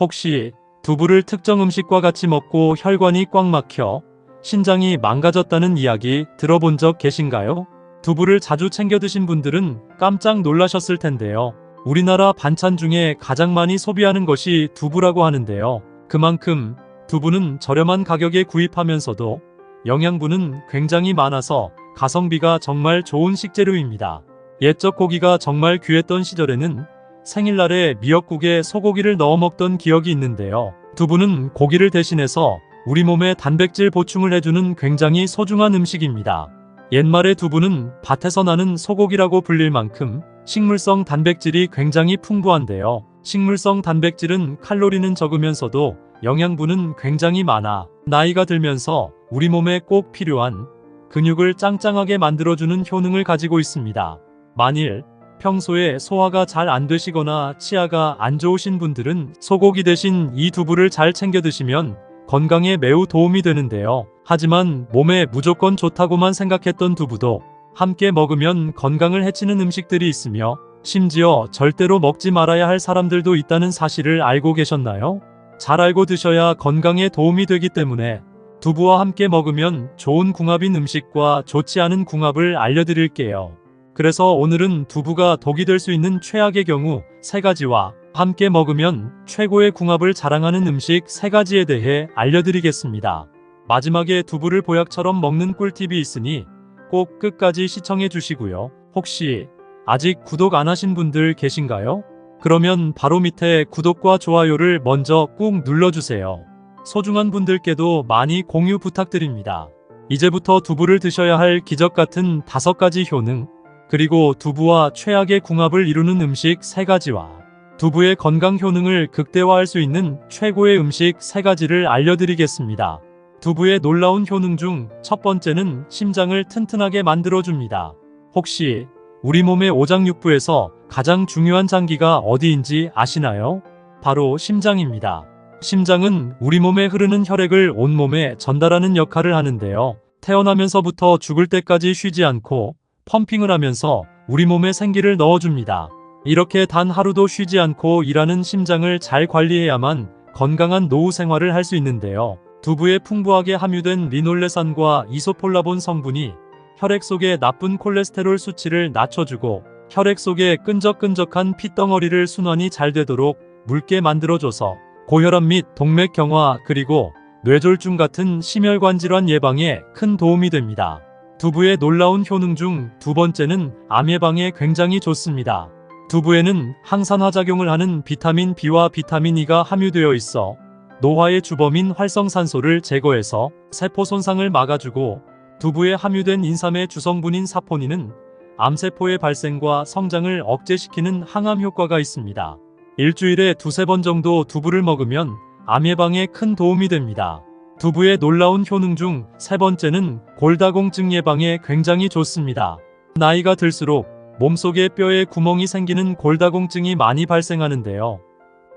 혹시 두부를 특정 음식과 같이 먹고 혈관이 꽉 막혀 신장이 망가졌다는 이야기 들어본 적 계신가요? 두부를 자주 챙겨 드신 분들은 깜짝 놀라셨을 텐데요. 우리나라 반찬 중에 가장 많이 소비하는 것이 두부라고 하는데요. 그만큼 두부는 저렴한 가격에 구입하면서도 영양분은 굉장히 많아서 가성비가 정말 좋은 식재료입니다. 옛적 고기가 정말 귀했던 시절에는 생일날에 미역국에 소고기를 넣어 먹던 기억이 있는데요. 두부는 고기를 대신해서 우리 몸에 단백질 보충을 해주는 굉장히 소중한 음식입니다. 옛말에 두부는 밭에서 나는 소고기라고 불릴 만큼 식물성 단백질이 굉장히 풍부한데요. 식물성 단백질은 칼로리는 적으면서도 영양분은 굉장히 많아 나이가 들면서 우리 몸에 꼭 필요한 근육을 짱짱하게 만들어주는 효능을 가지고 있습니다. 만일 평소에 소화가 잘 안 되시거나 치아가 안 좋으신 분들은 소고기 대신 이 두부를 잘 챙겨 드시면 건강에 매우 도움이 되는데요. 하지만 몸에 무조건 좋다고만 생각했던 두부도 함께 먹으면 건강을 해치는 음식들이 있으며 심지어 절대로 먹지 말아야 할 사람들도 있다는 사실을 알고 계셨나요? 잘 알고 드셔야 건강에 도움이 되기 때문에 두부와 함께 먹으면 좋은 궁합인 음식과 좋지 않은 궁합을 알려드릴게요. 그래서 오늘은 두부가 독이 될 수 있는 최악의 경우 3가지와 함께 먹으면 최고의 궁합을 자랑하는 음식 3가지에 대해 알려드리겠습니다. 마지막에 두부를 보약처럼 먹는 꿀팁이 있으니 꼭 끝까지 시청해 주시고요. 혹시 아직 구독 안 하신 분들 계신가요? 그러면 바로 밑에 구독과 좋아요를 먼저 꾹 눌러주세요. 소중한 분들께도 많이 공유 부탁드립니다. 이제부터 두부를 드셔야 할 기적 같은 5가지 효능, 그리고 두부와 최악의 궁합을 이루는 음식 3가지와 두부의 건강 효능을 극대화할 수 있는 최고의 음식 3가지를 알려드리겠습니다. 두부의 놀라운 효능 중 첫 번째는 심장을 튼튼하게 만들어줍니다. 혹시 우리 몸의 오장육부에서 가장 중요한 장기가 어디인지 아시나요? 바로 심장입니다. 심장은 우리 몸에 흐르는 혈액을 온몸에 전달하는 역할을 하는데요. 태어나면서부터 죽을 때까지 쉬지 않고 펌핑을 하면서 우리 몸에 생기를 넣어줍니다. 이렇게 단 하루도 쉬지 않고 일하는 심장을 잘 관리해야만 건강한 노후 생활을 할 수 있는데요. 두부에 풍부하게 함유된 리놀레산과 이소폴라본 성분이 혈액 속의 나쁜 콜레스테롤 수치를 낮춰주고 혈액 속의 끈적끈적한 핏덩어리를 순환이 잘 되도록 묽게 만들어줘서 고혈압 및 동맥경화 그리고 뇌졸중 같은 심혈관 질환 예방에 큰 도움이 됩니다. 두부의 놀라운 효능 중 2번째는 암 예방에 굉장히 좋습니다. 두부에는 항산화작용을 하는 비타민 B와 비타민 E가 함유되어 있어 노화의 주범인 활성산소를 제거해서 세포 손상을 막아주고 두부에 함유된 인삼의 주성분인 사포닌은 암세포의 발생과 성장을 억제시키는 항암 효과가 있습니다. 일주일에 2-3번 정도 두부를 먹으면 암 예방에 큰 도움이 됩니다. 두부의 놀라운 효능 중 3번째는 골다공증 예방에 굉장히 좋습니다. 나이가 들수록 몸속에 뼈에 구멍이 생기는 골다공증이 많이 발생하는데요.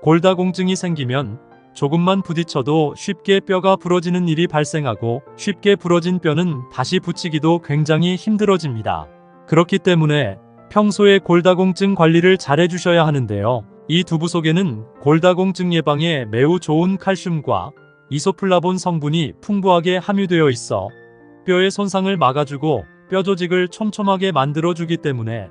골다공증이 생기면 조금만 부딪혀도 쉽게 뼈가 부러지는 일이 발생하고 쉽게 부러진 뼈는 다시 붙이기도 굉장히 힘들어집니다. 그렇기 때문에 평소에 골다공증 관리를 잘 해주셔야 하는데요. 이 두부 속에는 골다공증 예방에 매우 좋은 칼슘과 이소플라본 성분이 풍부하게 함유되어 있어 뼈의 손상을 막아주고 뼈 조직을 촘촘하게 만들어주기 때문에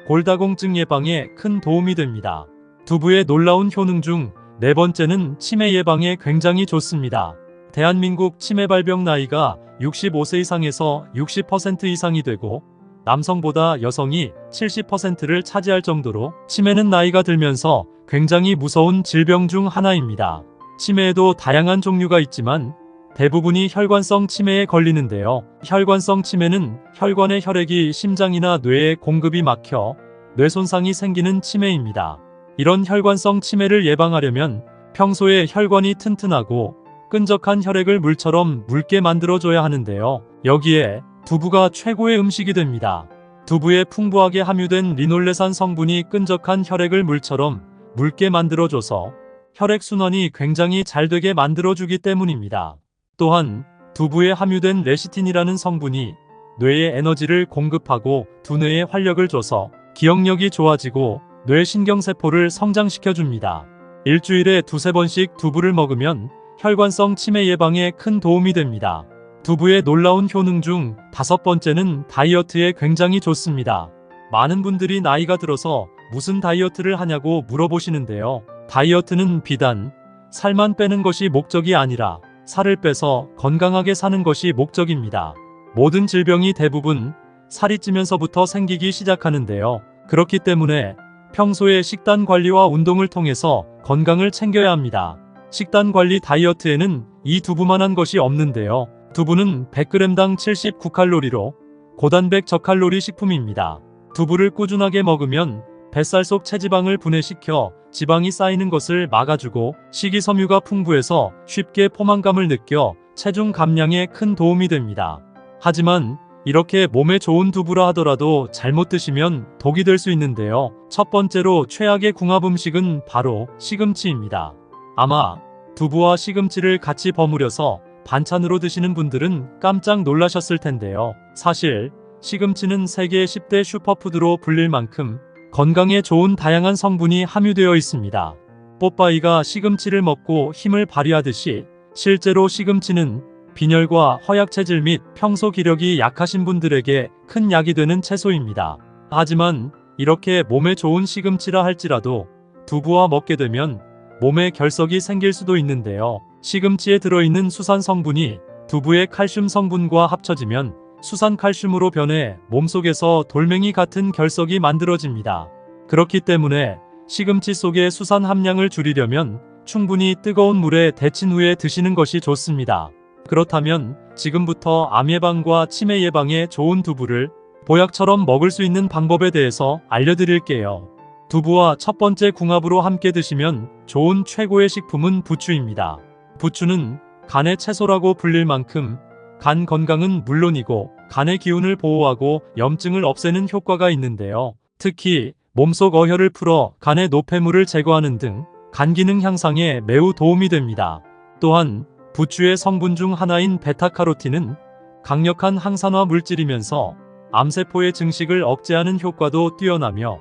골다공증 예방에 큰 도움이 됩니다. 두부의 놀라운 효능 중 4번째는 치매 예방에 굉장히 좋습니다. 대한민국 치매 발병 나이가 65세 이상에서 60% 이상이 되고 남성보다 여성이 70%를 차지할 정도로 치매는 나이가 들면서 굉장히 무서운 질병 중 하나입니다. 치매에도 다양한 종류가 있지만 대부분이 혈관성 치매에 걸리는데요. 혈관성 치매는 혈관의 혈액이 심장이나 뇌에 공급이 막혀 뇌 손상이 생기는 치매입니다. 이런 혈관성 치매를 예방하려면 평소에 혈관이 튼튼하고 끈적한 혈액을 물처럼 묽게 만들어줘야 하는데요. 여기에 두부가 최고의 음식이 됩니다. 두부에 풍부하게 함유된 리놀레산 성분이 끈적한 혈액을 물처럼 묽게 만들어줘서 혈액순환이 굉장히 잘 되게 만들어주기 때문입니다. 또한 두부에 함유된 레시틴이라는 성분이 뇌에 에너지를 공급하고 두뇌에 활력을 줘서 기억력이 좋아지고 뇌신경세포를 성장시켜줍니다. 일주일에 두세 번씩 두부를 먹으면 혈관성 치매 예방에 큰 도움이 됩니다. 두부의 놀라운 효능 중 5번째는 다이어트에 굉장히 좋습니다. 많은 분들이 나이가 들어서 무슨 다이어트를 하냐고 물어보시는데요. 다이어트는 비단 살만 빼는 것이 목적이 아니라 살을 빼서 건강하게 사는 것이 목적입니다. 모든 질병이 대부분 살이 찌면서부터 생기기 시작하는데요. 그렇기 때문에 평소에 식단 관리와 운동을 통해서 건강을 챙겨야 합니다. 식단 관리 다이어트에는 이 두부만한 것이 없는데요. 두부는 100g당 79칼로리로 고단백 저칼로리 식품입니다. 두부를 꾸준하게 먹으면 뱃살 속 체지방을 분해시켜 지방이 쌓이는 것을 막아주고 식이섬유가 풍부해서 쉽게 포만감을 느껴 체중 감량에 큰 도움이 됩니다. 하지만 이렇게 몸에 좋은 두부라 하더라도 잘못 드시면 독이 될 수 있는데요. 첫 번째로 최악의 궁합 음식은 바로 시금치입니다. 아마 두부와 시금치를 같이 버무려서 반찬으로 드시는 분들은 깜짝 놀라셨을 텐데요. 사실 시금치는 세계 10대 슈퍼푸드로 불릴 만큼 건강에 좋은 다양한 성분이 함유되어 있습니다. 뽀빠이가 시금치를 먹고 힘을 발휘하듯이 실제로 시금치는 빈혈과 허약체질 및 평소 기력이 약하신 분들에게 큰 약이 되는 채소입니다. 하지만 이렇게 몸에 좋은 시금치라 할지라도 두부와 먹게 되면 몸에 결석이 생길 수도 있는데요. 시금치에 들어있는 수산 성분이 두부의 칼슘 성분과 합쳐지면 수산칼슘으로 변해 몸속에서 돌멩이 같은 결석이 만들어집니다. 그렇기 때문에 시금치 속의 수산 함량을 줄이려면 충분히 뜨거운 물에 데친 후에 드시는 것이 좋습니다. 그렇다면 지금부터 암 예방과 치매 예방에 좋은 두부를 보약처럼 먹을 수 있는 방법에 대해서 알려드릴게요. 두부와 첫 번째 궁합으로 함께 드시면 좋은 최고의 식품은 부추입니다. 부추는 간의 채소라고 불릴 만큼 간 건강은 물론이고 간의 기운을 보호하고 염증을 없애는 효과가 있는데요. 특히 몸속 어혈을 풀어 간의 노폐물을 제거하는 등 간 기능 향상에 매우 도움이 됩니다. 또한 부추의 성분 중 하나인 베타카로틴은 강력한 항산화 물질이면서 암세포의 증식을 억제하는 효과도 뛰어나며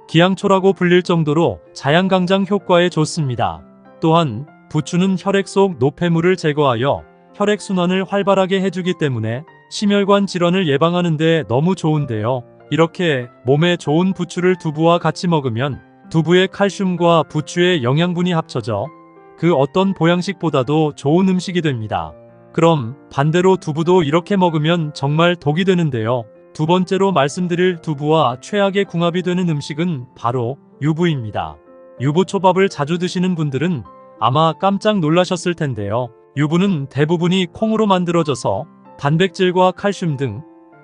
기양초라고 불릴 정도로 자양강장 효과에 좋습니다. 또한 부추는 혈액 속 노폐물을 제거하여 혈액순환을 활발하게 해주기 때문에 심혈관 질환을 예방하는 데 너무 좋은데요. 이렇게 몸에 좋은 부추를 두부와 같이 먹으면 두부의 칼슘과 부추의 영양분이 합쳐져 그 어떤 보양식보다도 좋은 음식이 됩니다. 그럼 반대로 두부도 이렇게 먹으면 정말 독이 되는데요. 두 번째로 말씀드릴 두부와 최악의 궁합이 되는 음식은 바로 유부입니다. 유부초밥을 자주 드시는 분들은 아마 깜짝 놀라셨을 텐데요. 유부는 대부분이 콩으로 만들어져서 단백질과 칼슘 등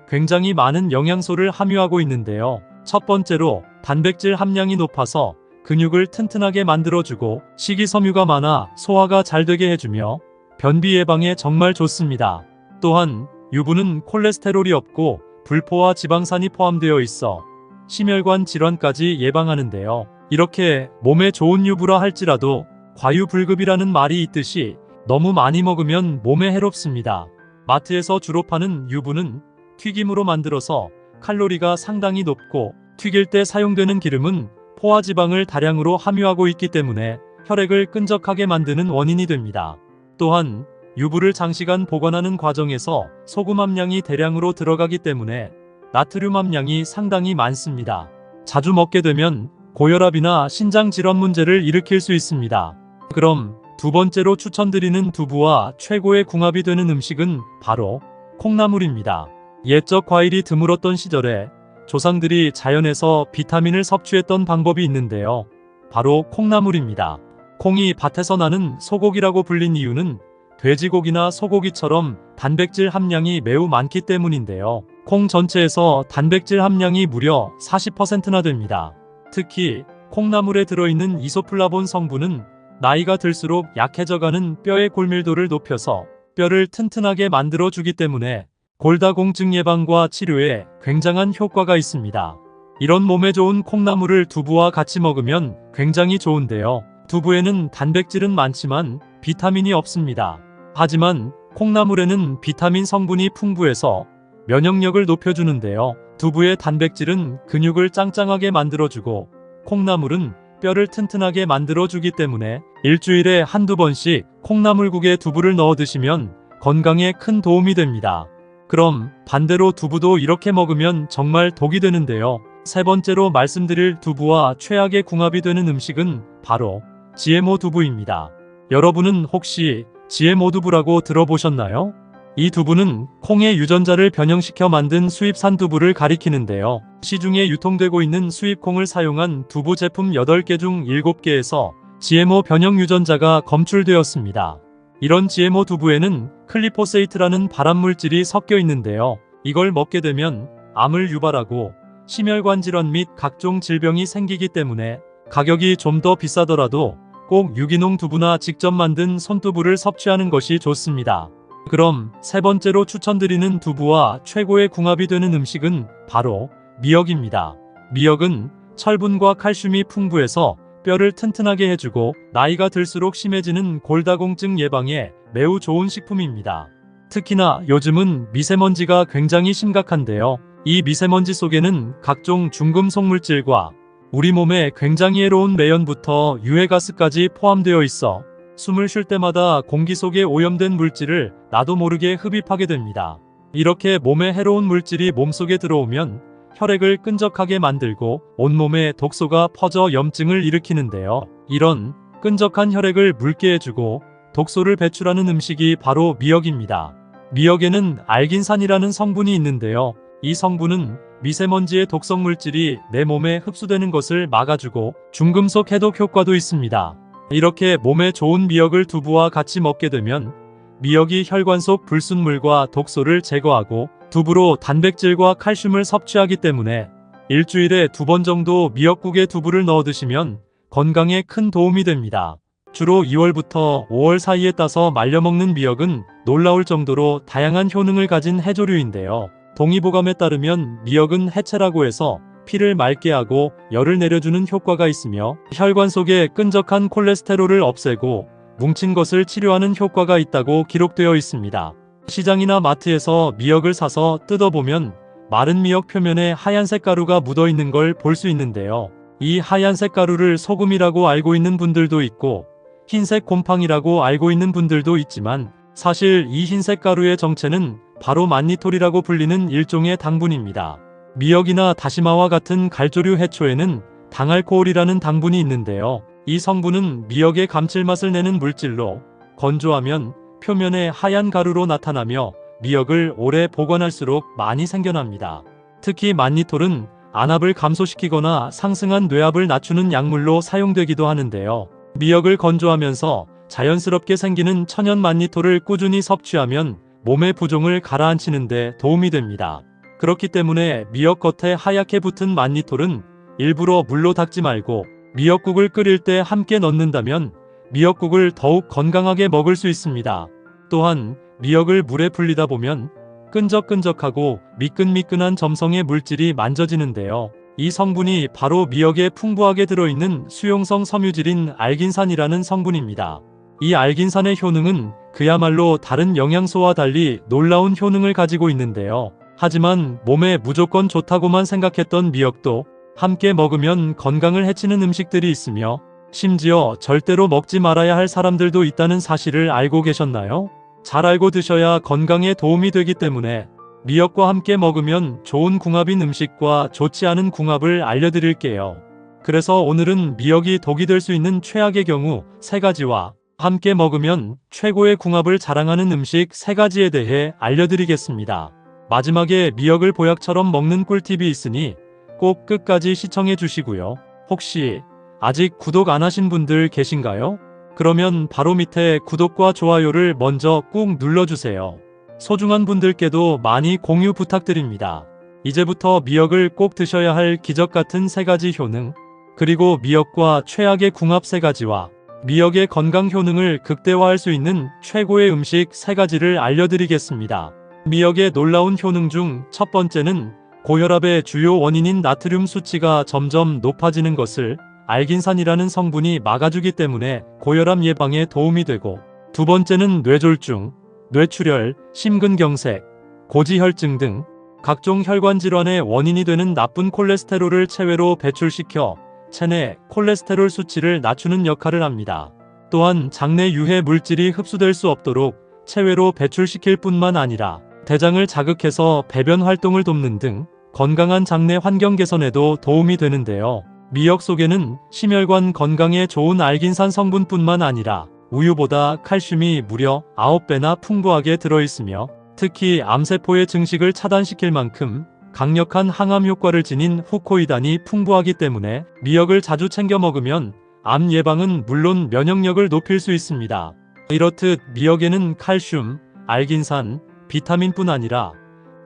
굉장히 많은 영양소를 함유하고 있는데요. 첫 번째로 단백질 함량이 높아서 근육을 튼튼하게 만들어주고 식이섬유가 많아 소화가 잘 되게 해주며 변비 예방에 정말 좋습니다. 또한 유부는 콜레스테롤이 없고 불포화 지방산이 포함되어 있어 심혈관 질환까지 예방하는데요. 이렇게 몸에 좋은 유부라 할지라도 과유불급이라는 말이 있듯이 너무 많이 먹으면 몸에 해롭습니다. 마트에서 주로 파는 유부는 튀김으로 만들어서 칼로리가 상당히 높고 튀길 때 사용되는 기름은 포화지방을 다량으로 함유하고 있기 때문에 혈액을 끈적하게 만드는 원인이 됩니다. 또한 유부를 장시간 보관하는 과정에서 소금 함량이 대량으로 들어가기 때문에 나트륨 함량이 상당히 많습니다. 자주 먹게 되면 고혈압이나 신장 질환 문제를 일으킬 수 있습니다. 그럼 두 번째로 추천드리는 두부와 최고의 궁합이 되는 음식은 바로 콩나물입니다. 옛적 과일이 드물었던 시절에 조상들이 자연에서 비타민을 섭취했던 방법이 있는데요. 바로 콩나물입니다. 콩이 밭에서 나는 소고기라고 불린 이유는 돼지고기나 소고기처럼 단백질 함량이 매우 많기 때문인데요. 콩 전체에서 단백질 함량이 무려 40%나 됩니다. 특히 콩나물에 들어있는 이소플라본 성분은 나이가 들수록 약해져가는 뼈의 골밀도를 높여서 뼈를 튼튼하게 만들어주기 때문에 골다공증 예방과 치료에 굉장한 효과가 있습니다. 이런 몸에 좋은 콩나물을 두부와 같이 먹으면 굉장히 좋은데요. 두부에는 단백질은 많지만 비타민이 없습니다. 하지만 콩나물에는 비타민 성분이 풍부해서 면역력을 높여주는데요. 두부의 단백질은 근육을 짱짱하게 만들어주고 콩나물은 뼈를 튼튼하게 만들어주기 때문에 일주일에 한두 번씩 콩나물국에 두부를 넣어 드시면 건강에 큰 도움이 됩니다. 그럼 반대로 두부도 이렇게 먹으면 정말 독이 되는데요. 세 번째로 말씀드릴 두부와 최악의 궁합이 되는 음식은 바로 GMO 두부입니다. 여러분은 혹시 GMO 두부라고 들어보셨나요? 이 두부는 콩의 유전자를 변형시켜 만든 수입산 두부를 가리키는데요. 시중에 유통되고 있는 수입콩을 사용한 두부 제품 8개 중 7개에서 GMO 변형 유전자가 검출되었습니다. 이런 GMO 두부에는 클리포세이트라는 발암물질이 섞여 있는데요. 이걸 먹게 되면 암을 유발하고 심혈관 질환 및 각종 질병이 생기기 때문에 가격이 좀 더 비싸더라도 꼭 유기농 두부나 직접 만든 손두부를 섭취하는 것이 좋습니다. 그럼 세 번째로 추천드리는 두부와 최고의 궁합이 되는 음식은 바로 미역입니다. 미역은 철분과 칼슘이 풍부해서 뼈를 튼튼하게 해주고 나이가 들수록 심해지는 골다공증 예방에 매우 좋은 식품입니다. 특히나 요즘은 미세먼지가 굉장히 심각한데요. 이 미세먼지 속에는 각종 중금속 물질과 우리 몸에 굉장히 해로운 매연부터 유해가스까지 포함되어 있어 숨을 쉴 때마다 공기 속에 오염된 물질을 나도 모르게 흡입하게 됩니다. 이렇게 몸에 해로운 물질이 몸속에 들어오면 혈액을 끈적하게 만들고 온몸에 독소가 퍼져 염증을 일으키는데요. 이런 끈적한 혈액을 묽게 해주고 독소를 배출하는 음식이 바로 미역입니다. 미역에는 알긴산이라는 성분이 있는데요. 이 성분은 미세먼지의 독성 물질이 내 몸에 흡수되는 것을 막아주고 중금속 해독 효과도 있습니다. 이렇게 몸에 좋은 미역을 두부와 같이 먹게 되면 미역이 혈관 속 불순물과 독소를 제거하고 두부로 단백질과 칼슘을 섭취하기 때문에 일주일에 2번 정도 미역국에 두부를 넣어 드시면 건강에 큰 도움이 됩니다. 주로 2월부터 5월 사이에 따서 말려 먹는 미역은 놀라울 정도로 다양한 효능을 가진 해조류인데요. 동의보감에 따르면 미역은 해체라고 해서 피를 맑게 하고 열을 내려주는 효과가 있으며 혈관 속의 끈적한 콜레스테롤을 없애고 뭉친 것을 치료하는 효과가 있다고 기록되어 있습니다. 시장이나 마트에서 미역을 사서 뜯어보면 마른 미역 표면에 하얀색 가루가 묻어 있는 걸 볼 수 있는데요. 이 하얀색 가루를 소금이라고 알고 있는 분들도 있고 흰색 곰팡이라고 알고 있는 분들도 있지만 사실 이 흰색 가루의 정체는 바로 만니톨이라고 불리는 일종의 당분입니다. 미역이나 다시마와 같은 갈조류 해초에는 당알코올이라는 당분이 있는데요. 이 성분은 미역의 감칠맛을 내는 물질로 건조하면 표면에 하얀 가루로 나타나며 미역을 오래 보관할수록 많이 생겨납니다. 특히 만니톨은 안압을 감소시키거나 상승한 뇌압을 낮추는 약물로 사용되기도 하는데요. 미역을 건조하면서 자연스럽게 생기는 천연 만니톨을 꾸준히 섭취하면 몸의 부종을 가라앉히는 데 도움이 됩니다. 그렇기 때문에 미역 겉에 하얗게 붙은 만니톨은 일부러 물로 닦지 말고 미역국을 끓일 때 함께 넣는다면 미역국을 더욱 건강하게 먹을 수 있습니다. 또한 미역을 물에 불리다 보면 끈적끈적하고 미끈미끈한 점성의 물질이 만져지는데요. 이 성분이 바로 미역에 풍부하게 들어있는 수용성 섬유질인 알긴산이라는 성분입니다. 이 알긴산의 효능은 그야말로 다른 영양소와 달리 놀라운 효능을 가지고 있는데요. 하지만 몸에 무조건 좋다고만 생각했던 미역도 함께 먹으면 건강을 해치는 음식들이 있으며 심지어 절대로 먹지 말아야 할 사람들도 있다는 사실을 알고 계셨나요? 잘 알고 드셔야 건강에 도움이 되기 때문에 미역과 함께 먹으면 좋은 궁합인 음식과 좋지 않은 궁합을 알려드릴게요. 그래서 오늘은 미역이 독이 될 수 있는 최악의 경우 3가지와 함께 먹으면 최고의 궁합을 자랑하는 음식 3가지에 대해 알려드리겠습니다. 마지막에 미역을 보약처럼 먹는 꿀팁이 있으니 꼭 끝까지 시청해 주시고요. 혹시 아직 구독 안 하신 분들 계신가요? 그러면 바로 밑에 구독과 좋아요를 먼저 꾹 눌러주세요. 소중한 분들께도 많이 공유 부탁드립니다. 이제부터 미역을 꼭 드셔야 할 기적같은 3가지 효능, 그리고 미역과 최악의 궁합 3가지와 미역의 건강 효능을 극대화할 수 있는 최고의 음식 3가지를 알려드리겠습니다. 미역의 놀라운 효능 중 첫 번째는 고혈압의 주요 원인인 나트륨 수치가 점점 높아지는 것을 알긴산이라는 성분이 막아주기 때문에 고혈압 예방에 도움이 되고, 두 번째는 뇌졸중, 뇌출혈, 심근경색, 고지혈증 등 각종 혈관 질환의 원인이 되는 나쁜 콜레스테롤을 체외로 배출시켜 체내 콜레스테롤 수치를 낮추는 역할을 합니다. 또한 장내 유해 물질이 흡수될 수 없도록 체외로 배출시킬 뿐만 아니라 대장을 자극해서 배변 활동을 돕는 등 건강한 장내 환경 개선에도 도움이 되는데요. 미역 속에는 심혈관 건강에 좋은 알긴산 성분뿐만 아니라 우유보다 칼슘이 무려 9배나 풍부하게 들어있으며 특히 암세포의 증식을 차단시킬 만큼 강력한 항암 효과를 지닌 후코이단이 풍부하기 때문에 미역을 자주 챙겨 먹으면 암 예방은 물론 면역력을 높일 수 있습니다. 이렇듯 미역에는 칼슘, 알긴산, 비타민뿐 아니라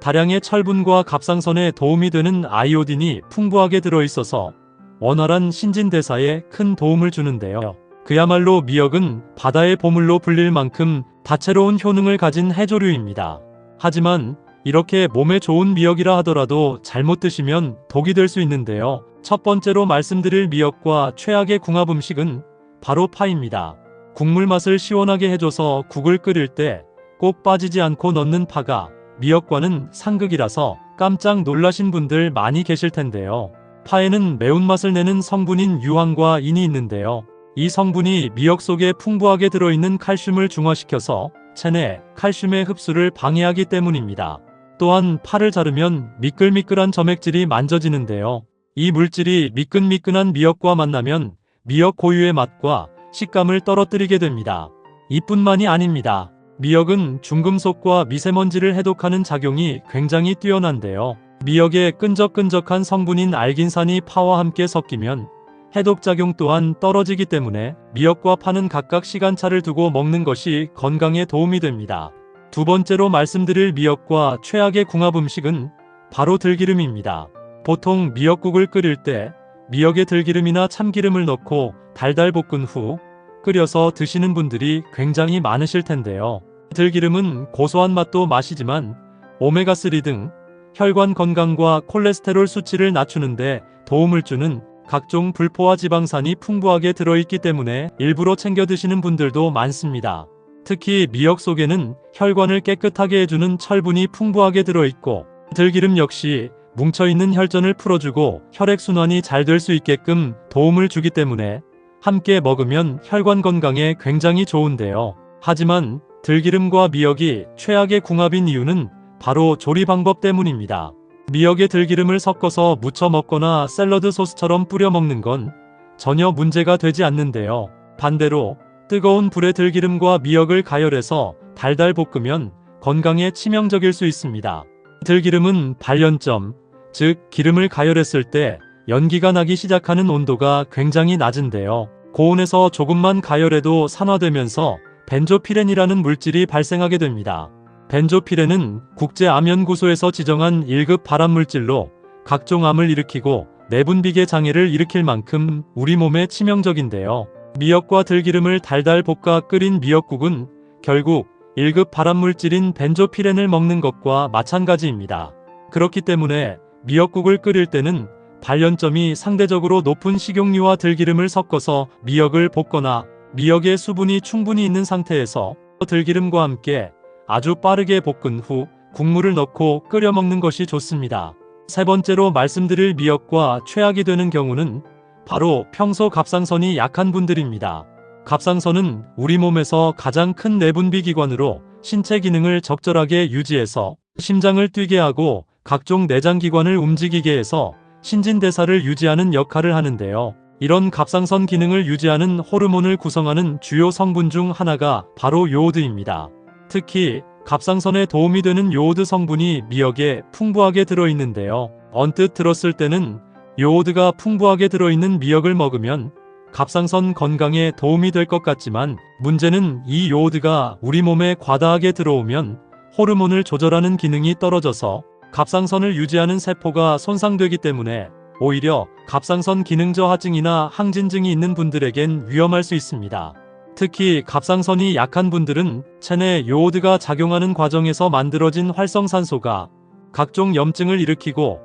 다량의 철분과 갑상선에 도움이 되는 아이오딘이 풍부하게 들어있어서 원활한 신진대사에 큰 도움을 주는데요. 그야말로 미역은 바다의 보물로 불릴 만큼 다채로운 효능을 가진 해조류입니다. 하지만 이렇게 몸에 좋은 미역이라 하더라도 잘못 드시면 독이 될 수 있는데요. 첫 번째로 말씀드릴 미역과 최악의 궁합 음식은 바로 파입니다. 국물 맛을 시원하게 해줘서 국을 끓일 때 꼭 빠지지 않고 넣는 파가 미역과는 상극이라서 깜짝 놀라신 분들 많이 계실 텐데요. 파에는 매운맛을 내는 성분인 유황과 인이 있는데요. 이 성분이 미역 속에 풍부하게 들어있는 칼슘을 중화시켜서 체내 칼슘의 흡수를 방해하기 때문입니다. 또한 파를 자르면 미끌미끌한 점액질이 만져지는데요. 이 물질이 미끈미끈한 미역과 만나면 미역 고유의 맛과 식감을 떨어뜨리게 됩니다. 이뿐만이 아닙니다. 미역은 중금속과 미세먼지를 해독하는 작용이 굉장히 뛰어난데요. 미역의 끈적끈적한 성분인 알긴산이 파와 함께 섞이면 해독작용 또한 떨어지기 때문에 미역과 파는 각각 시간차를 두고 먹는 것이 건강에 도움이 됩니다. 두 번째로 말씀드릴 미역과 최악의 궁합 음식은 바로 들기름입니다. 보통 미역국을 끓일 때 미역에 들기름이나 참기름을 넣고 달달 볶은 후 끓여서 드시는 분들이 굉장히 많으실 텐데요. 들기름은 고소한 맛도 맛이지만 오메가3 등 혈관 건강과 콜레스테롤 수치를 낮추는데 도움을 주는 각종 불포화 지방산이 풍부하게 들어있기 때문에 일부러 챙겨 드시는 분들도 많습니다. 특히 미역 속에는 혈관을 깨끗하게 해주는 철분이 풍부하게 들어있고 들기름 역시 뭉쳐있는 혈전을 풀어주고 혈액순환이 잘 될 수 있게끔 도움을 주기 때문에 함께 먹으면 혈관 건강에 굉장히 좋은데요. 하지만 들기름과 미역이 최악의 궁합인 이유는 바로 조리 방법 때문입니다. 미역에 들기름을 섞어서 무쳐 먹거나 샐러드 소스처럼 뿌려 먹는 건 전혀 문제가 되지 않는데요. 반대로 뜨거운 불에 들기름과 미역을 가열해서 달달 볶으면 건강에 치명적일 수 있습니다. 들기름은 발연점, 즉 기름을 가열했을 때 연기가 나기 시작하는 온도가 굉장히 낮은데요. 고온에서 조금만 가열해도 산화되면서 벤조피렌이라는 물질이 발생하게 됩니다. 벤조피렌은 국제암연구소에서 지정한 1급 발암물질로 각종 암을 일으키고 내분비계 장애를 일으킬 만큼 우리 몸에 치명적인데요. 미역과 들기름을 달달 볶아 끓인 미역국은 결국 1급 발암물질인 벤조피렌을 먹는 것과 마찬가지입니다. 그렇기 때문에 미역국을 끓일 때는 발연점이 상대적으로 높은 식용유와 들기름을 섞어서 미역을 볶거나 미역에 수분이 충분히 있는 상태에서 들기름과 함께 아주 빠르게 볶은 후 국물을 넣고 끓여 먹는 것이 좋습니다. 세 번째로 말씀드릴 미역과 최악이 되는 경우는 바로 평소 갑상선이 약한 분들입니다. 갑상선은 우리 몸에서 가장 큰 내분비 기관으로 신체 기능을 적절하게 유지해서 심장을 뛰게 하고 각종 내장기관을 움직이게 해서 신진대사를 유지하는 역할을 하는데요. 이런 갑상선 기능을 유지하는 호르몬을 구성하는 주요 성분 중 하나가 바로 요오드입니다. 특히 갑상선에 도움이 되는 요오드 성분이 미역에 풍부하게 들어있는데요. 언뜻 들었을 때는 요오드가 풍부하게 들어있는 미역을 먹으면 갑상선 건강에 도움이 될 것 같지만 문제는 이 요오드가 우리 몸에 과다하게 들어오면 호르몬을 조절하는 기능이 떨어져서 갑상선을 유지하는 세포가 손상되기 때문에 오히려 갑상선 기능 저하증이나 항진증이 있는 분들에겐 위험할 수 있습니다. 특히 갑상선이 약한 분들은 체내 요오드가 작용하는 과정에서 만들어진 활성산소가 각종 염증을 일으키고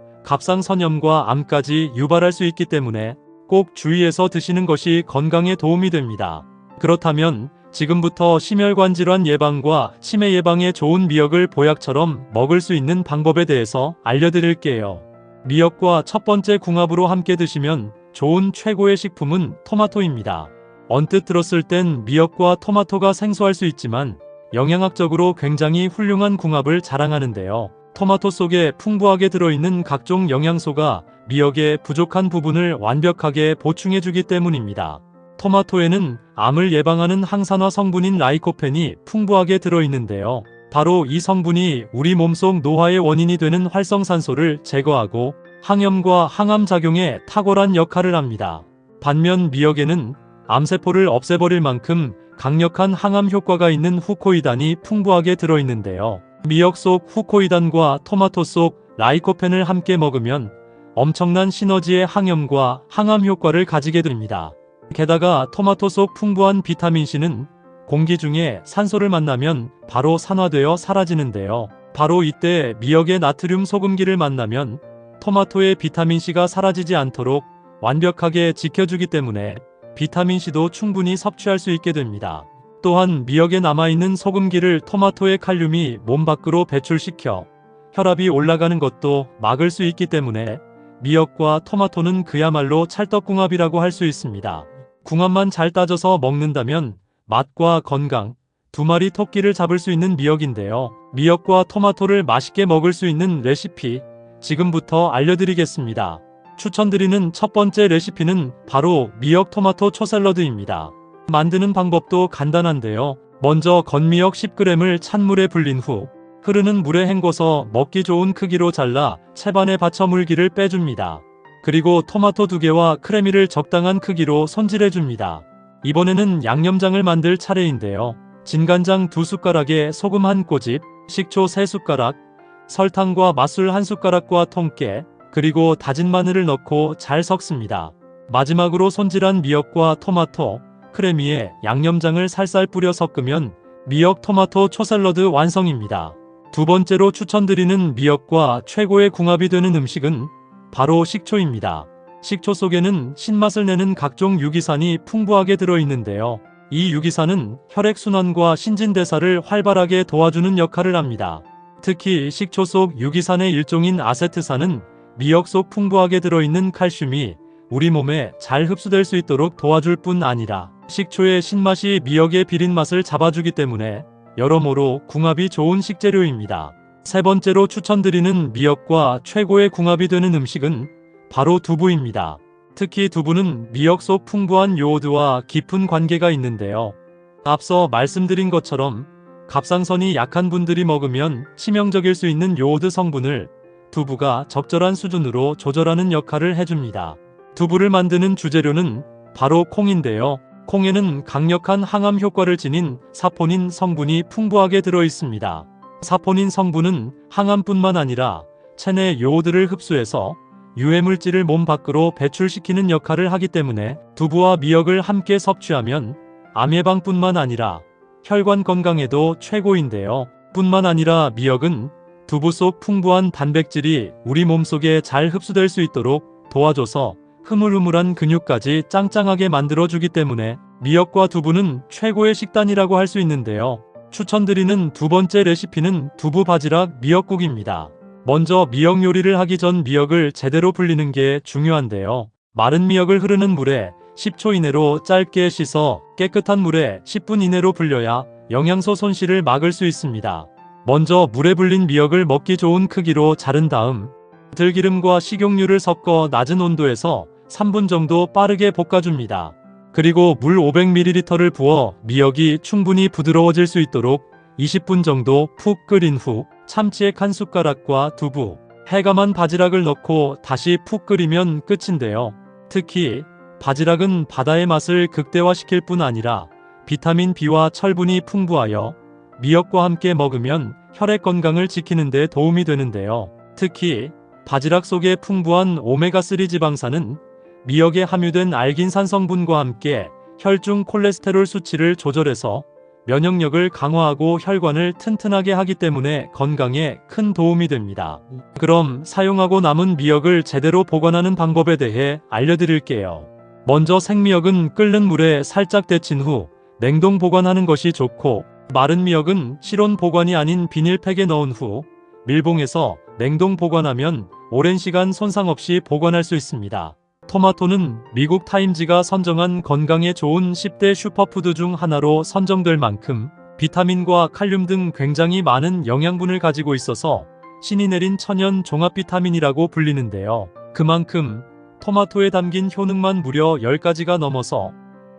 갑상선염과 암까지 유발할 수 있기 때문에 꼭 주의해서 드시는 것이 건강에 도움이 됩니다. 그렇다면 지금부터 심혈관 질환 예방과 치매 예방에 좋은 미역을 보약처럼 먹을 수 있는 방법에 대해서 알려드릴게요. 미역과 첫 번째 궁합으로 함께 드시면 좋은 최고의 식품은 토마토입니다. 언뜻 들었을 땐 미역과 토마토가 생소할 수 있지만 영양학적으로 굉장히 훌륭한 궁합을 자랑하는데요. 토마토 속에 풍부하게 들어있는 각종 영양소가 미역의 부족한 부분을 완벽하게 보충해주기 때문입니다. 토마토에는 암을 예방하는 항산화 성분인 라이코펜이 풍부하게 들어있는데요. 바로 이 성분이 우리 몸속 노화의 원인이 되는 활성산소를 제거하고 항염과 항암 작용에 탁월한 역할을 합니다. 반면 미역에는 암세포를 없애버릴 만큼 강력한 항암 효과가 있는 후코이단이 풍부하게 들어있는데요. 미역 속 후코이단과 토마토 속 라이코펜을 함께 먹으면 엄청난 시너지의 항염과 항암 효과를 가지게 됩니다. 게다가 토마토 속 풍부한 비타민C는 공기 중에 산소를 만나면 바로 산화되어 사라지는데요. 바로 이때 미역의 나트륨 소금기를 만나면 토마토의 비타민C가 사라지지 않도록 완벽하게 지켜주기 때문에 비타민C도 충분히 섭취할 수 있게 됩니다. 또한 미역에 남아있는 소금기를 토마토의 칼륨이 몸 밖으로 배출시켜 혈압이 올라가는 것도 막을 수 있기 때문에 미역과 토마토는 그야말로 찰떡궁합이라고 할 수 있습니다. 궁합만 잘 따져서 먹는다면 맛과 건강, 두 마리 토끼를 잡을 수 있는 미역인데요. 미역과 토마토를 맛있게 먹을 수 있는 레시피 지금부터 알려드리겠습니다. 추천드리는 첫 번째 레시피는 바로 미역 토마토 초샐러드입니다. 만드는 방법도 간단한데요. 먼저 건미역 10g을 찬물에 불린 후 흐르는 물에 헹궈서 먹기 좋은 크기로 잘라 채반에 받쳐 물기를 빼줍니다. 그리고 토마토 2개와 크래미를 적당한 크기로 손질해줍니다. 이번에는 양념장을 만들 차례인데요. 진간장 2숟가락에 소금 1꼬집, 식초 3숟가락, 설탕과 맛술 1숟가락과 통깨, 그리고 다진 마늘을 넣고 잘 섞습니다. 마지막으로 손질한 미역과 토마토, 크래미에 양념장을 살살 뿌려 섞으면 미역 토마토 초샐러드 완성입니다. 두 번째로 추천드리는 미역과 최고의 궁합이 되는 음식은 바로 식초입니다. 식초 속에는 신맛을 내는 각종 유기산이 풍부하게 들어있는데요. 이 유기산은 혈액순환과 신진대사를 활발하게 도와주는 역할을 합니다. 특히 식초 속 유기산의 일종인 아세트산은 미역 속 풍부하게 들어있는 칼슘이 우리 몸에 잘 흡수될 수 있도록 도와줄 뿐 아니라 식초의 신맛이 미역의 비린 맛을 잡아주기 때문에 여러모로 궁합이 좋은 식재료입니다. 세 번째로 추천드리는 미역과 최고의 궁합이 되는 음식은 바로 두부입니다. 특히 두부는 미역 속 풍부한 요오드와 깊은 관계가 있는데요. 앞서 말씀드린 것처럼 갑상선이 약한 분들이 먹으면 치명적일 수 있는 요오드 성분을 두부가 적절한 수준으로 조절하는 역할을 해줍니다. 두부를 만드는 주재료는 바로 콩인데요. 콩에는 강력한 항암 효과를 지닌 사포닌 성분이 풍부하게 들어있습니다. 사포닌 성분은 항암뿐만 아니라 체내 요오드를 흡수해서 유해물질을 몸 밖으로 배출시키는 역할을 하기 때문에 두부와 미역을 함께 섭취하면 암 예방뿐만 아니라 혈관 건강에도 최고인데요. 뿐만 아니라 미역은 두부 속 풍부한 단백질이 우리 몸속에 잘 흡수될 수 있도록 도와줘서 흐물흐물한 근육까지 짱짱하게 만들어주기 때문에 미역과 두부는 최고의 식단이라고 할 수 있는데요. 추천드리는 두 번째 레시피는 두부 바지락 미역국입니다. 먼저 미역 요리를 하기 전 미역을 제대로 불리는 게 중요한데요. 마른 미역을 흐르는 물에 10초 이내로 짧게 씻어 깨끗한 물에 10분 이내로 불려야 영양소 손실을 막을 수 있습니다. 먼저 물에 불린 미역을 먹기 좋은 크기로 자른 다음 들기름과 식용유를 섞어 낮은 온도에서 3분 정도 빠르게 볶아줍니다. 그리고 물 500ml를 부어 미역이 충분히 부드러워질 수 있도록 20분 정도 푹 끓인 후 참치액 1숟가락과 두부, 해감한 바지락을 넣고 다시 푹 끓이면 끝인데요. 특히 바지락은 바다의 맛을 극대화시킬 뿐 아니라 비타민 B와 철분이 풍부하여 미역과 함께 먹으면 혈액 건강을 지키는 데 도움이 되는데요. 특히 바지락 속에 풍부한 오메가3 지방산은 미역에 함유된 알긴산 성분과 함께 혈중 콜레스테롤 수치를 조절해서 면역력을 강화하고 혈관을 튼튼하게 하기 때문에 건강에 큰 도움이 됩니다. 그럼 사용하고 남은 미역을 제대로 보관하는 방법에 대해 알려드릴게요. 먼저 생미역은 끓는 물에 살짝 데친 후 냉동 보관하는 것이 좋고, 마른 미역은 실온 보관이 아닌 비닐팩에 넣은 후 밀봉해서 냉동 보관하면 오랜 시간 손상 없이 보관할 수 있습니다. 토마토는 미국 타임지가 선정한 건강에 좋은 10대 슈퍼푸드 중 하나로 선정될 만큼 비타민과 칼륨 등 굉장히 많은 영양분을 가지고 있어서 신이 내린 천연 종합 비타민이라고 불리는데요. 그만큼 토마토에 담긴 효능만 무려 10가지가 넘어서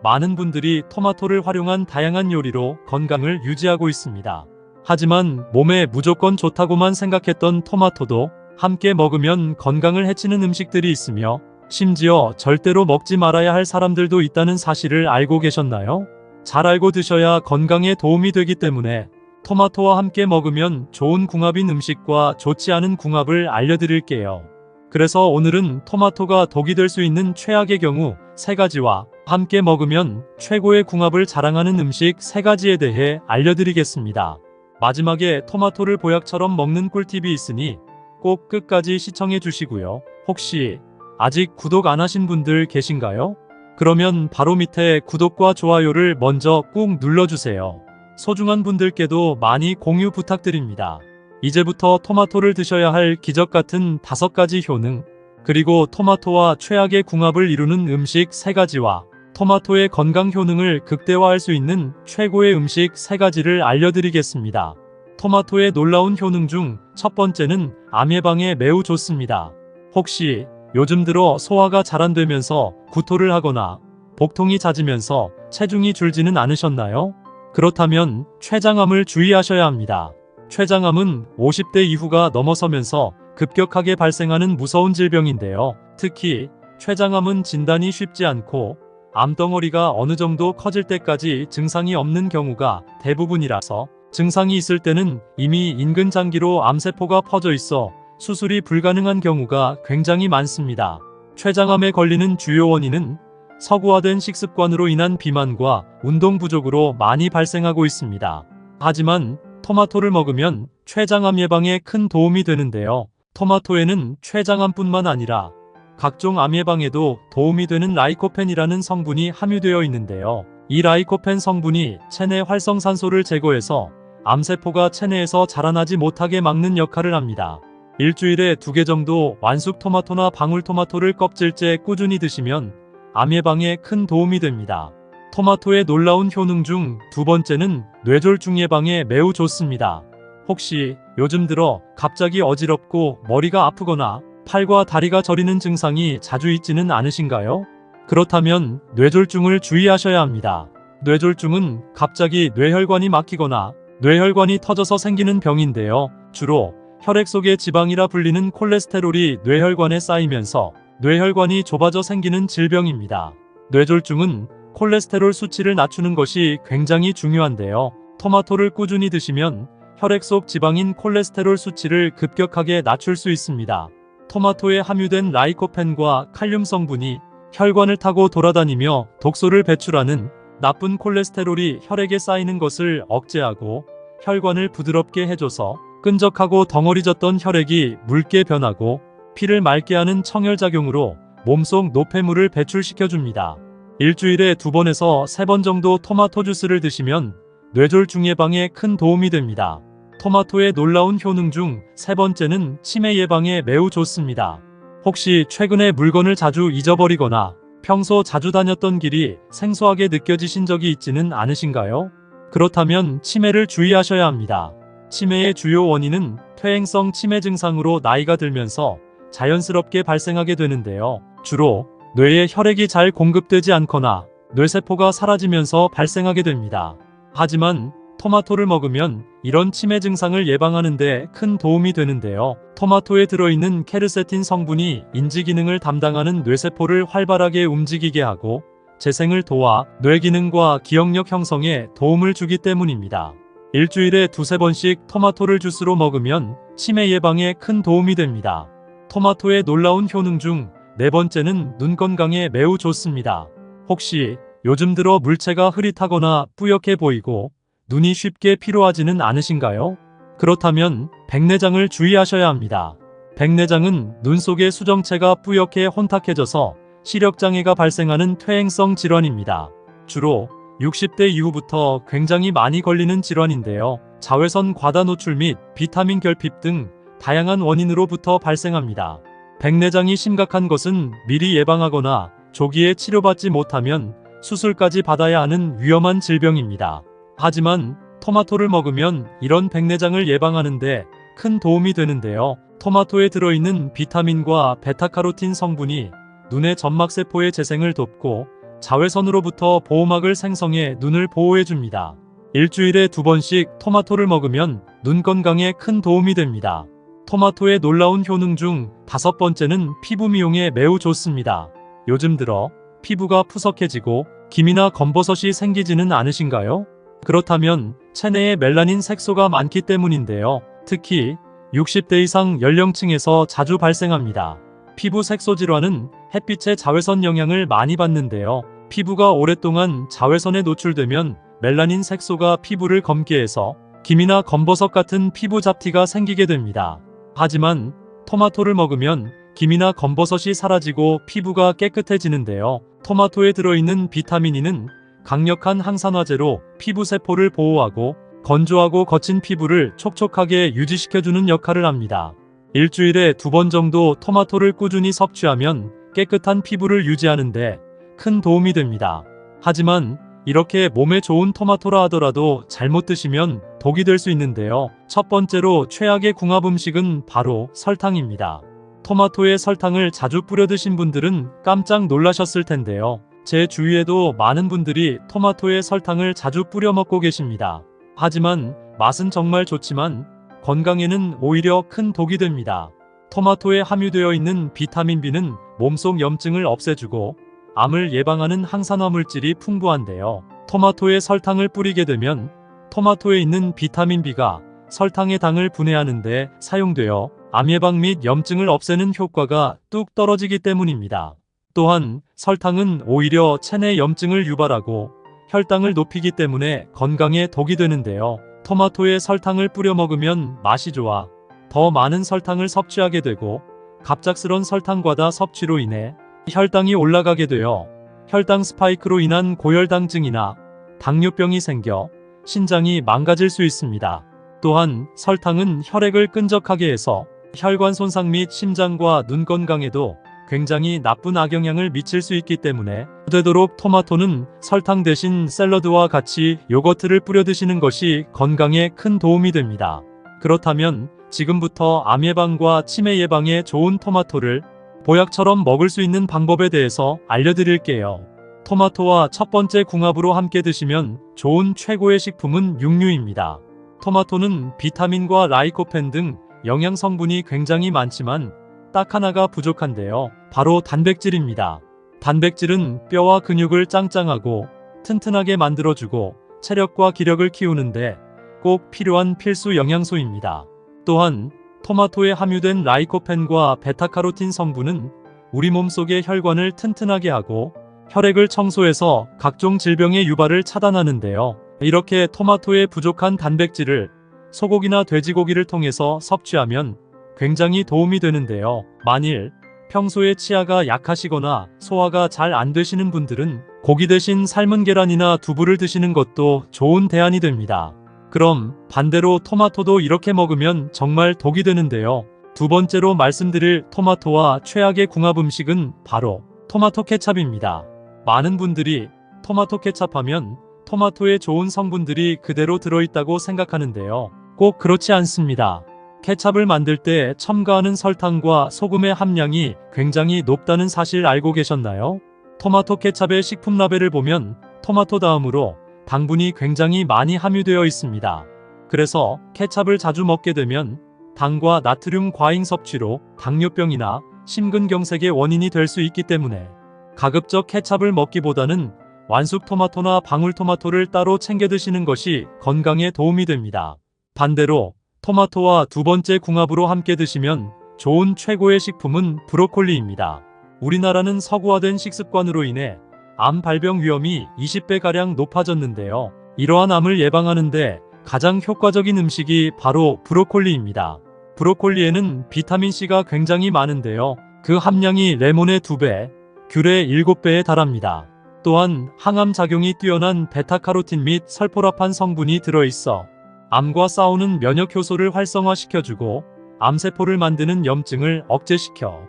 많은 분들이 토마토를 활용한 다양한 요리로 건강을 유지하고 있습니다. 하지만 몸에 무조건 좋다고만 생각했던 토마토도 함께 먹으면 건강을 해치는 음식들이 있으며 심지어 절대로 먹지 말아야 할 사람들도 있다는 사실을 알고 계셨나요? 잘 알고 드셔야 건강에 도움이 되기 때문에 토마토와 함께 먹으면 좋은 궁합인 음식과 좋지 않은 궁합을 알려드릴게요. 그래서 오늘은 토마토가 독이 될 수 있는 최악의 경우 3가지와 함께 먹으면 최고의 궁합을 자랑하는 음식 3가지에 대해 알려드리겠습니다. 마지막에 토마토를 보약처럼 먹는 꿀팁이 있으니 꼭 끝까지 시청해 주시고요. 혹시 아직 구독 안 하신 분들 계신가요? 그러면 바로 밑에 구독과 좋아요를 먼저 꾹 눌러주세요. 소중한 분들께도 많이 공유 부탁드립니다. 이제부터 토마토를 드셔야 할 기적 같은 5가지 효능, 그리고 토마토와 최악의 궁합을 이루는 음식 3가지와 토마토의 건강 효능을 극대화할 수 있는 최고의 음식 3가지를 알려드리겠습니다. 토마토의 놀라운 효능 중 첫 번째는 암 예방에 매우 좋습니다. 혹시 요즘 들어 소화가 잘 안 되면서 구토를 하거나 복통이 잦으면서 체중이 줄지는 않으셨나요? 그렇다면 췌장암을 주의하셔야 합니다. 췌장암은 50대 이후가 넘어서면서 급격하게 발생하는 무서운 질병인데요. 특히 췌장암은 진단이 쉽지 않고 암덩어리가 어느 정도 커질 때까지 증상이 없는 경우가 대부분이라서 증상이 있을 때는 이미 인근 장기로 암세포가 퍼져 있어 수술이 불가능한 경우가 굉장히 많습니다. 췌장암에 걸리는 주요 원인은 서구화된 식습관으로 인한 비만과 운동 부족으로 많이 발생하고 있습니다. 하지만 토마토를 먹으면 췌장암 예방에 큰 도움이 되는데요. 토마토에는 췌장암뿐만 아니라 각종 암 예방에도 도움이 되는 라이코펜이라는 성분이 함유되어 있는데요. 이 라이코펜 성분이 체내 활성산소를 제거해서 암세포가 체내에서 자라나지 못하게 막는 역할을 합니다. 일주일에 2개 정도 완숙 토마토나 방울토마토를 껍질째 꾸준히 드시면 암 예방에 큰 도움이 됩니다. 토마토의 놀라운 효능 중 2번째는 뇌졸중 예방에 매우 좋습니다. 혹시 요즘 들어 갑자기 어지럽고 머리가 아프거나 팔과 다리가 저리는 증상이 자주 있지는 않으신가요? 그렇다면 뇌졸중을 주의하셔야 합니다. 뇌졸중은 갑자기 뇌혈관이 막히거나 뇌혈관이 터져서 생기는 병인데요. 주로 혈액 속의 지방이라 불리는 콜레스테롤이 뇌혈관에 쌓이면서 뇌혈관이 좁아져 생기는 질병입니다. 뇌졸중은 콜레스테롤 수치를 낮추는 것이 굉장히 중요한데요. 토마토를 꾸준히 드시면 혈액 속 지방인 콜레스테롤 수치를 급격하게 낮출 수 있습니다. 토마토에 함유된 라이코펜과 칼륨 성분이 혈관을 타고 돌아다니며 독소를 배출하는 나쁜 콜레스테롤이 혈액에 쌓이는 것을 억제하고 혈관을 부드럽게 해줘서 끈적하고 덩어리졌던 혈액이 묽게 변하고 피를 맑게 하는 청혈작용으로 몸속 노폐물을 배출시켜줍니다. 일주일에 2번에서 3번 정도 토마토 주스를 드시면 뇌졸중 예방에 큰 도움이 됩니다. 토마토의 놀라운 효능 중 3번째는 치매 예방에 매우 좋습니다. 혹시 최근에 물건을 자주 잊어버리거나 평소 자주 다녔던 길이 생소하게 느껴지신 적이 있지는 않으신가요? 그렇다면 치매를 주의하셔야 합니다. 치매의 주요 원인은 퇴행성 치매 증상으로 나이가 들면서 자연스럽게 발생하게 되는데요. 주로 뇌에 혈액이 잘 공급되지 않거나 뇌세포가 사라지면서 발생하게 됩니다. 하지만 토마토를 먹으면 이런 치매 증상을 예방하는 데 큰 도움이 되는데요. 토마토에 들어있는 케르세틴 성분이 인지 기능을 담당하는 뇌세포를 활발하게 움직이게 하고 재생을 도와 뇌 기능과 기억력 형성에 도움을 주기 때문입니다. 일주일에 2~3번씩 토마토를 주스로 먹으면 치매 예방에 큰 도움이 됩니다. 토마토의 놀라운 효능 중 4번째는 눈 건강에 매우 좋습니다. 혹시 요즘 들어 물체가 흐릿하거나 뿌옇게 보이고 눈이 쉽게 피로하지는 않으신가요? 그렇다면 백내장을 주의하셔야 합니다. 백내장은 눈 속의 수정체가 뿌옇게 혼탁해져서 시력장애가 발생하는 퇴행성 질환입니다. 주로 60대 이후부터 굉장히 많이 걸리는 질환인데요. 자외선 과다 노출 및 비타민 결핍 등 다양한 원인으로부터 발생합니다. 백내장이 심각한 것은 미리 예방하거나 조기에 치료받지 못하면 수술까지 받아야 하는 위험한 질병입니다. 하지만 토마토를 먹으면 이런 백내장을 예방하는데 큰 도움이 되는데요. 토마토에 들어있는 비타민과 베타카로틴 성분이 눈의 점막세포의 재생을 돕고 자외선으로부터 보호막을 생성해 눈을 보호해줍니다. 일주일에 2번씩 토마토를 먹으면 눈 건강에 큰 도움이 됩니다. 토마토의 놀라운 효능 중 5번째는 피부 미용에 매우 좋습니다. 요즘 들어 피부가 푸석해지고 김이나 검버섯이 생기지는 않으신가요? 그렇다면 체내에 멜라닌 색소가 많기 때문인데요. 특히 60대 이상 연령층에서 자주 발생합니다. 피부 색소 질환은 햇빛의 자외선 영향을 많이 받는데요. 피부가 오랫동안 자외선에 노출되면 멜라닌 색소가 피부를 검게 해서 김이나 검버섯 같은 피부 잡티가 생기게 됩니다. 하지만 토마토를 먹으면 김이나 검버섯이 사라지고 피부가 깨끗해지는데요. 토마토에 들어있는 비타민 E는 강력한 항산화제로 피부 세포를 보호하고 건조하고 거친 피부를 촉촉하게 유지시켜주는 역할을 합니다. 일주일에 2번 정도 토마토를 꾸준히 섭취하면 깨끗한 피부를 유지하는데 큰 도움이 됩니다. 하지만 이렇게 몸에 좋은 토마토라 하더라도 잘못 드시면 독이 될 수 있는데요. 첫 번째로 최악의 궁합 음식은 바로 설탕입니다. 토마토에 설탕을 자주 뿌려 드신 분들은 깜짝 놀라셨을 텐데요. 제 주위에도 많은 분들이 토마토에 설탕을 자주 뿌려 먹고 계십니다. 하지만 맛은 정말 좋지만 건강에는 오히려 큰 독이 됩니다. 토마토에 함유되어 있는 비타민 B는 몸속 염증을 없애주고 암을 예방하는 항산화 물질이 풍부한데요. 토마토에 설탕을 뿌리게 되면 토마토에 있는 비타민 B가 설탕의 당을 분해하는 데 사용되어 암 예방 및 염증을 없애는 효과가 뚝 떨어지기 때문입니다. 또한 설탕은 오히려 체내 염증을 유발하고 혈당을 높이기 때문에 건강에 독이 되는데요. 토마토에 설탕을 뿌려 먹으면 맛이 좋아 더 많은 설탕을 섭취하게 되고 갑작스런 설탕 과다 섭취로 인해 혈당이 올라가게 되어 혈당 스파이크로 인한 고혈당증이나 당뇨병이 생겨 신장이 망가질 수 있습니다. 또한 설탕은 혈액을 끈적하게 해서 혈관 손상 및 심장과 눈 건강에도 굉장히 나쁜 악영향을 미칠 수 있기 때문에 되도록 토마토는 설탕 대신 샐러드와 같이 요거트를 뿌려 드시는 것이 건강에 큰 도움이 됩니다. 그렇다면 지금부터 암 예방과 치매 예방에 좋은 토마토를 보약처럼 먹을 수 있는 방법에 대해서 알려드릴게요. 토마토와 첫 번째 궁합으로 함께 드시면 좋은 최고의 식품은 육류입니다. 토마토는 비타민과 라이코펜 등 영양 성분이 굉장히 많지만 딱 하나가 부족한데요. 바로 단백질입니다. 단백질은 뼈와 근육을 짱짱하고 튼튼하게 만들어주고 체력과 기력을 키우는데 꼭 필요한 필수 영양소입니다. 또한 토마토에 함유된 라이코펜과 베타카로틴 성분은 우리 몸속의 혈관을 튼튼하게 하고 혈액을 청소해서 각종 질병의 유발을 차단하는데요. 이렇게 토마토에 부족한 단백질을 소고기나 돼지고기를 통해서 섭취하면 굉장히 도움이 되는데요. 만일 평소에 치아가 약하시거나 소화가 잘 안 되시는 분들은 고기 대신 삶은 계란이나 두부를 드시는 것도 좋은 대안이 됩니다. 그럼 반대로 토마토도 이렇게 먹으면 정말 독이 되는데요. 두 번째로 말씀드릴 토마토와 최악의 궁합 음식은 바로 토마토 케찹입니다. 많은 분들이 토마토 케찹하면 토마토에 좋은 성분들이 그대로 들어있다고 생각하는데요. 꼭 그렇지 않습니다. 케찹을 만들 때 첨가하는 설탕과 소금의 함량이 굉장히 높다는 사실 알고 계셨나요? 토마토 케찹의 식품 라벨을 보면 토마토 다음으로 당분이 굉장히 많이 함유되어 있습니다. 그래서 케찹을 자주 먹게 되면 당과 나트륨 과잉 섭취로 당뇨병이나 심근경색의 원인이 될 수 있기 때문에 가급적 케찹을 먹기보다는 완숙 토마토나 방울토마토를 따로 챙겨 드시는 것이 건강에 도움이 됩니다. 반대로 토마토와 두 번째 궁합으로 함께 드시면 좋은 최고의 식품은 브로콜리입니다. 우리나라는 서구화된 식습관으로 인해 암 발병 위험이 20배가량 높아졌는데요. 이러한 암을 예방하는데 가장 효과적인 음식이 바로 브로콜리입니다. 브로콜리에는 비타민C가 굉장히 많은데요. 그 함량이 레몬의 2배, 귤의 7배에 달합니다. 또한 항암 작용이 뛰어난 베타카로틴 및 설포라판 성분이 들어있어 암과 싸우는 면역 효소를 활성화시켜주고 암세포를 만드는 염증을 억제시켜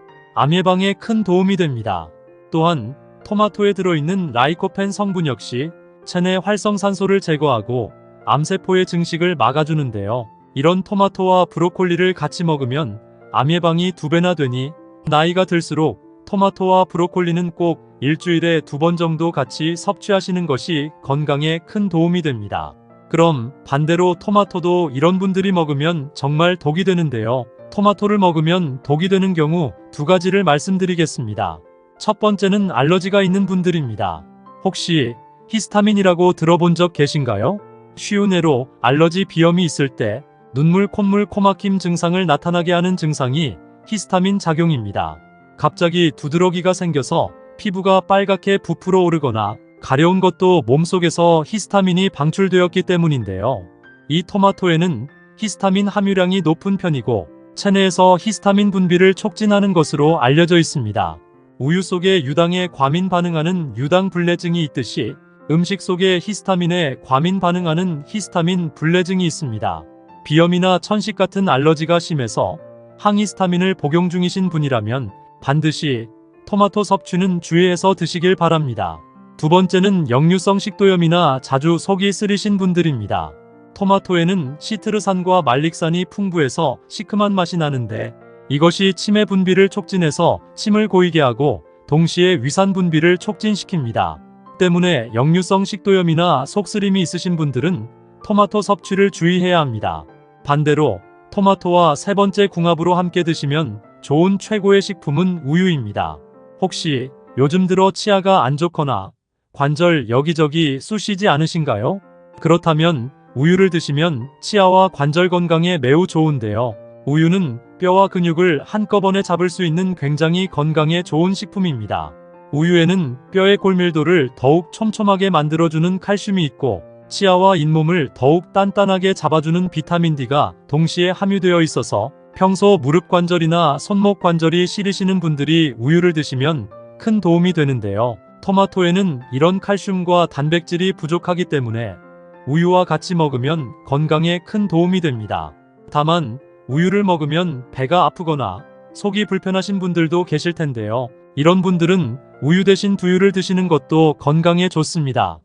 암 예방에 큰 도움이 됩니다. 또한 토마토에 들어있는 라이코펜 성분 역시 체내 활성산소를 제거하고 암세포의 증식을 막아주는데요. 이런 토마토와 브로콜리를 같이 먹으면 암 예방이 2배나 되니 나이가 들수록 토마토와 브로콜리는 꼭 일주일에 2번 정도 같이 섭취하시는 것이 건강에 큰 도움이 됩니다. 그럼 반대로 토마토도 이런 분들이 먹으면 정말 독이 되는데요. 토마토를 먹으면 독이 되는 경우 2가지를 말씀드리겠습니다. 첫 번째는 알러지가 있는 분들입니다. 혹시 히스타민이라고 들어본 적 계신가요? 쉬운 예로 알러지 비염이 있을 때 눈물, 콧물, 코막힘 증상을 나타나게 하는 증상이 히스타민 작용입니다. 갑자기 두드러기가 생겨서 피부가 빨갛게 부풀어 오르거나 가려운 것도 몸속에서 히스타민이 방출되었기 때문인데요. 이 토마토에는 히스타민 함유량이 높은 편이고 체내에서 히스타민 분비를 촉진하는 것으로 알려져 있습니다. 우유 속에 유당에 과민 반응하는 유당 불내증이 있듯이 음식 속에 히스타민에 과민 반응하는 히스타민 불내증이 있습니다. 비염이나 천식 같은 알러지가 심해서 항히스타민을 복용 중이신 분이라면 반드시 토마토 섭취는 주의해서 드시길 바랍니다. 두 번째는 역류성 식도염이나 자주 속이 쓰리신 분들입니다. 토마토에는 시트르산과 말릭산이 풍부해서 시큼한 맛이 나는데 이것이 치매 분비를 촉진해서 침을 고이게 하고 동시에 위산 분비를 촉진시킵니다. 때문에 역류성 식도염이나 속쓰림이 있으신 분들은 토마토 섭취를 주의해야 합니다. 반대로 토마토와 세 번째 궁합으로 함께 드시면 좋은 최고의 식품은 우유입니다. 혹시 요즘 들어 치아가 안 좋거나 관절 여기저기 쑤시지 않으신가요? 그렇다면 우유를 드시면 치아와 관절 건강에 매우 좋은데요. 우유는 뼈와 근육을 한꺼번에 잡을 수 있는 굉장히 건강에 좋은 식품입니다. 우유에는 뼈의 골밀도를 더욱 촘촘하게 만들어주는 칼슘이 있고 치아와 잇몸을 더욱 단단하게 잡아주는 비타민 D가 동시에 함유되어 있어서 평소 무릎 관절이나 손목 관절이 시리시는 분들이 우유를 드시면 큰 도움이 되는데요. 토마토에는 이런 칼슘과 단백질이 부족하기 때문에 우유와 같이 먹으면 건강에 큰 도움이 됩니다. 다만 우유를 먹으면 배가 아프거나 속이 불편하신 분들도 계실 텐데요. 이런 분들은 우유 대신 두유를 드시는 것도 건강에 좋습니다.